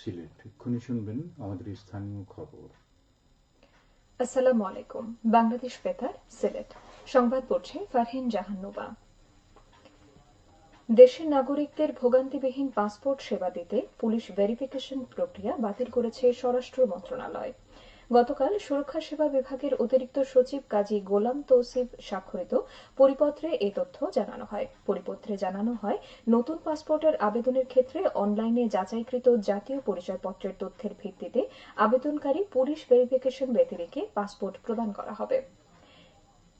সিলেট। এক্ষুনি শুনবেন আমাদের স্থানীয় খবর। আসসালামু আলাইকুম। বাংলাদেশ বেতার সিলেট সংবাদ পড়ছে ফারহিন জাহান্নুবা। দেশের নাগরিকদের ভোগান্তিবিহীন পাসপোর্ট সেবা দিতে পুলিশ ভেরিফিকেশন প্রক্রিয়া বাতিল করেছে স্বরাষ্ট্র মন্ত্রণালয়। গতকাল সুরক্ষা সেবা বিভাগের অতিরিক্ত সচিব কাজী গোলাম তৌসিফ স্বাক্ষরিত পরিপত্রে এ তথ্য জানানো হয়। পরিপত্রে জানানো হয়, নতুন পাসপোর্টের আবেদনের ক্ষেত্রে অনলাইনে যাচাইকৃত জাতীয় পরিচয়পত্রের তথ্যের ভিত্তিতে আবেদনকারী পুলিশ ভেরিফিকেশন ব্যতিরেকে পাসপোর্ট প্রদান করা হবে।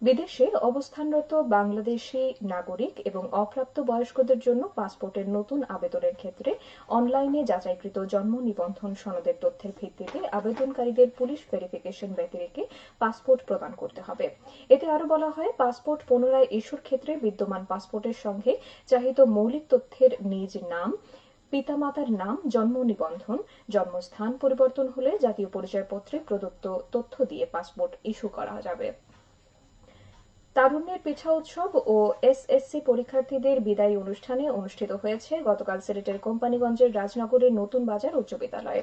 বিদেশে অবস্থানরত বাংলাদেশি নাগরিক এবং অপ্রাপ্তবয়স্কদের জন্য পাসপোর্টের নতুন আবেদনের ক্ষেত্রে অনলাইনে যাচাইকৃত জন্ম নিবন্ধন সনদের তথ্যের ভিত্তিতে আবেদনকারীদের পুলিশ ভেরিফিকেশন ব্যতিরেকে পাসপোর্ট প্রদান করতে হবে। এতে আরও বলা হয়, পাসপোর্ট পুনরায় ইস্যুর ক্ষেত্রে বিদ্যমান পাসপোর্টের সঙ্গে চাহিত মৌলিক তথ্যের নিজ নাম, পিতামাতার নাম, জন্ম নিবন্ধন, জন্মস্থান পরিবর্তন হলে জাতীয় পরিচয়পত্রে প্রদত্ত তথ্য দিয়ে পাসপোর্ট ইস্যু করা যাবে। তারুণ্যের পিঠা উৎসব ও এসএসসি পরীক্ষার্থীদের বিদায়ী অনুষ্ঠানে অনুষ্ঠিত হয়েছে গতকাল সিলেটের কোম্পানীগঞ্জের রাজনগরের নতুন বাজার উচ্চ বিদ্যালয়ে।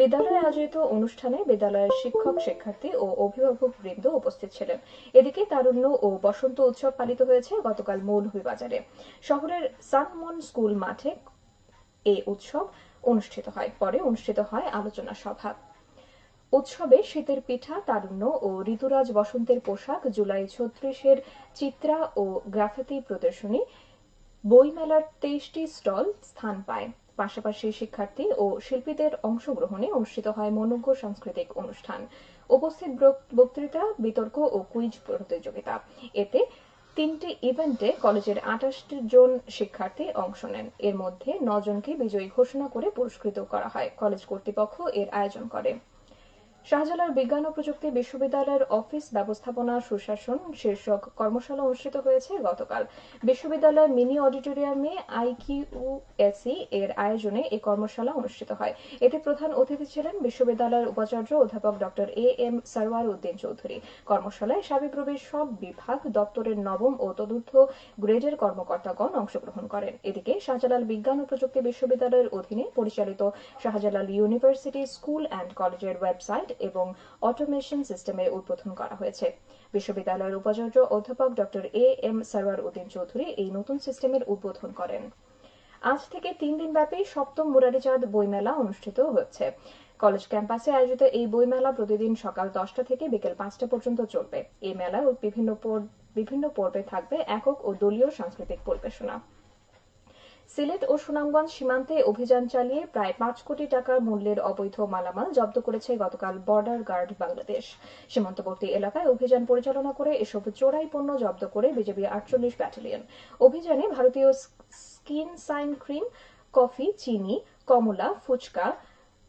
বিদ্যালয়ে আয়োজিত অনুষ্ঠানে বিদ্যালয়ের শিক্ষক, শিক্ষার্থী ও অভিভাবকবৃন্দ উপস্থিত ছিলেন। এদিকে তারুণ্য ও বসন্ত উৎসব পালিত হয়েছে গতকাল মৌলভীবাজারে। শহরের সানমন স্কুল মাঠে এই উৎসব অনুষ্ঠিত হয়। পরে অনুষ্ঠিত হয় আলোচনা সভা। উৎসবে শীতের পিঠা, তারুণ্য ও ঋতুরাজ বসন্তের পোশাক, জুলাই ৩৬-এর চিত্রা ও গ্রাফিতি প্রদর্শনী, বইমেলার ২৩টি স্টল স্থান পায়। পাশাপাশি শিক্ষার্থী ও শিল্পীদের অংশগ্রহণে অনুষ্ঠিত হয় মনোজ্ঞ সাংস্কৃতিক অনুষ্ঠান, উপস্থিত বক্তৃতা, বিতর্ক ও কুইজ প্রতিযোগিতা। এতে ৩টি ইভেন্টে কলেজের ২৮ জন শিক্ষার্থী অংশ নেন। এর মধ্যে ৯ জনকে বিজয়ী ঘোষণা করে পুরস্কৃত করা হয়। কলেজ কর্তৃপক্ষ এর আয়োজন করে। শাহজালাল বিজ্ঞান ও প্রযুক্তি বিশ্ববিদ্যালয়ের অফিস ব্যবস্থাপনা সুশাসন শীর্ষক কর্মশালা অনুষ্ঠিত হয়েছে গতকাল। বিশ্ববিদ্যালয়ের মিনি অডিটোরিয়ামে আইকিউএসি এর আয়োজনে এই কর্মশালা অনুষ্ঠিত হয়। এতে প্রধান অতিথি ছিলেন বিশ্ববিদ্যালয়ের উপাচার্য অধ্যাপক ডক্টর এম সরওয়ার উদ্দিন চৌধুরী। কর্মশালায় সাবিপ্রবির সব বিভাগ, দপ্তরের নবম ও তদূর্ধ্ব গ্রেডের কর্মকর্তাগণ অংশগ্রহণ করেন। এদিকে শাহজালাল বিজ্ঞান ও প্রযুক্তি বিশ্ববিদ্যালয়ের অধীনে পরিচালিত শাহজালাল ইউনিভার্সিটি স্কুল অ্যান্ড কলেজের ওয়েবসাইট এবং অটোমেশন সিস্টেমের উদ্বোধন করা হয়েছে। বিশ্ববিদ্যালয়ের উপাচার্য অধ্যাপক ডক্টর এম সরওয়ার উদ্দিন চৌধুরী এই নতুন সিস্টেমের উদ্বোধন করেন। আজ থেকে ৩ দিনব্যাপী সপ্তম মুরারিচাঁদ বইমেলা অনুষ্ঠিত হচ্ছে। কলেজ ক্যাম্পাসে আয়োজিত এই বইমেলা প্রতিদিন সকাল ১০টা থেকে বিকেল ৫টা পর্যন্ত চলবে। এই মেলার বিভিন্ন পর্বে থাকবে একক ও দলীয় সাংস্কৃতিক পরিবেশনা। সিলেট ও সুনামগঞ্জ সীমান্তে অভিযান চালিয়ে প্রায় ৫ কোটি টাকা মূল্যের অবৈধ মালামাল জব্দ করেছে গতকাল বর্ডার গার্ড বাংলাদেশ। সীমান্তবর্তী এলাকায় অভিযান পরিচালনা করে এসব চোরাই পণ্য জব্দ করে বিজিবি ৪৮ ব্যাটালিয়ন। অভিযানে ভারতীয় স্কিন সাইন ক্রিম, কফি, চিনি, কমলা, ফুচকা,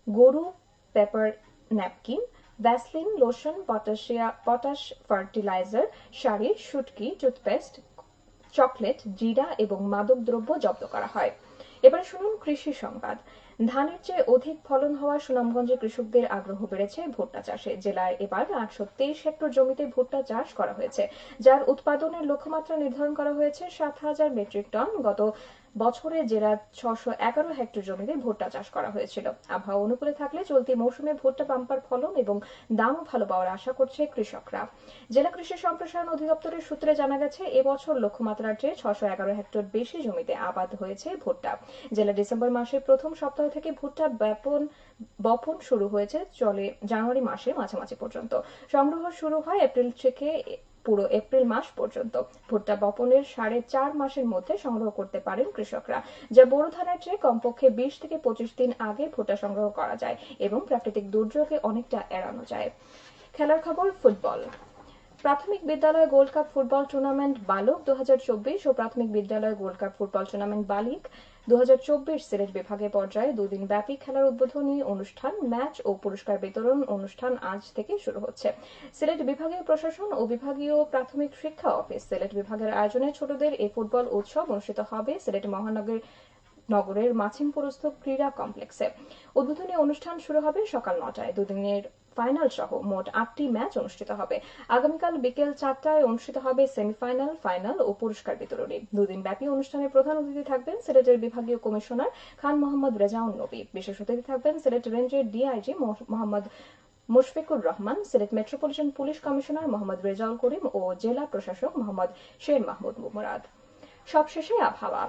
গরু paper napkin, Vaseline, lotion, potash fertiliser, sari, শুটকি, টুথপেস্ট, চকলেট, জিরা এবং মাদক দ্রব্য জব্দ করা হয়। এবারে শুনুন কৃষি সংবাদ। ধানের চেয়ে অধিক ফলন হওয়া সুনামগঞ্জে কৃষকদের আগ্রহ বেড়েছে ভুট্টা চাষে। জেলায় এবার ৮২৩ হেক্টর জমিতে ভুট্টা চাষ করা হয়েছে, যার উৎপাদনের লক্ষ্যমাত্রা নির্ধারণ করা হয়েছে ৭,০০০ মেট্রিক টন। গত বছরে জেলার ৬১১ হেক্টর জমিতে ভুট্টা চাষ করা হয়েছিল। আবহাওয়া অনুকূলে থাকলে চলতি মৌসুমে ভুট্টা বাম্পার ফলন এবং দামও ভালো পাওয়ার আশা করছে কৃষকরা। জেলা কৃষি সম্প্রসারণ অধিদপ্তরের সূত্রে জানা গেছে, এবছর লক্ষ্যমাত্রার চেয়ে ৬১১ হেক্টর বেশি জমিতে আবাদ হয়েছে ভুট্টা। জেলা ডিসেম্বর মাসের প্রথম সপ্তাহ থেকে ভুট্টা বপন শুরু হয়েছে, চলে জানুয়ারি মাসের মাঝামাঝি পর্যন্ত। সংগ্রহ শুরু হয় এপ্রিল থেকে পুরো এপ্রিল মাস পর্যন্ত। ভুট্টা বপনের ৪.৫ মাসের মধ্যে সংগ্রহ করতে পারেন কৃষকরা, যা বোরো ধানের চেয়ে কমপক্ষে ২০ থেকে ২৫ দিন আগে ভুট্টা সংগ্রহ করা যায় এবং প্রাকৃতিক দুর্যোগে অনেকটা এড়ানো যায়। খেলার খবর, ফুটবল। প্রাথমিক বিদ্যালয় গোল্ড কাপ ফুটবল টুর্নামেন্ট বালক ২০২৪ ও প্রাথমিক বিদ্যালয় গোল্ড কাপ ফুটবল টুর্নামেন্ট বালিক ২০২৪ সিলেট বিভাগের পর্যায়ে ২ দিন ব্যাপী খেলার উদ্বোধনী অনুষ্ঠান, ম্যাচ ও পুরস্কার বিতরণ অনুষ্ঠান আজ থেকে শুরু হচ্ছে। সিলেট বিভাগীয় প্রশাসন ও বিভাগীয় প্রাথমিক শিক্ষা অফিস সিলেট বিভাগের আয়োজনে ছোটদের এই ফুটবল উৎসব অনুষ্ঠিত হবে সিলেট মহানগর নগরের মাছিমপুরস্থ ক্রীড়া কমপ্লেক্সে। উদ্বোধনী অনুষ্ঠান শুরু হবে সকাল 9টায়। দুদিনের ফাইনাল সহ মোট 8টি ম্যাচ অনুষ্ঠিত হবে। আগামীকাল বিকেল 4টায় অনুষ্ঠিত হবে সেমিফাইনাল, ফাইনাল ও পুরস্কার বিতরণী। দুদিন ব্যাপী অনুষ্ঠানে প্রধান অতিথি থাকবেন সিলেটের বিভাগীয় কমিশনার খান মোহাম্মদ রেজাউন নবী। বিশেষ অতিথি থাকবেন সিলেট রেঞ্জের DIG Mohammad Mushfiqur Rahman, Sylhet metropolitan police commissioner Mohammad Rezaul Karim ও জেলা প্রশাসক মোহাম্মদ শের মাহমুদ মুরাদ। সবশেষে আবহাওয়া।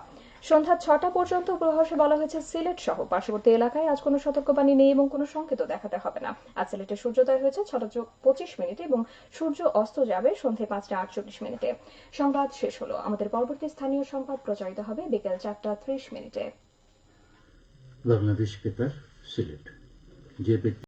সন্ধ্যা 6টা পর্যন্ত পূর্বাভাসে বলা হয়েছে সিলেট সহ পার্শ্ববর্তী এলাকায় আজ কোনো সতর্কবাণী নেই এবং কোনো সংকেত দেখাতে হবে না। আজ সিলেটে সূর্যোদয় হয়েছে 6:25 এবং সূর্য অস্ত যাবে সন্ধ্যে 5:48। সংবাদ শেষ হলো। আমাদের পরবর্তী স্থানীয় সংবাদ প্রচারিত হবে বিকেল 4:30। বাংলাদেশ বেতার, সিলেট। যে ব্যক্তি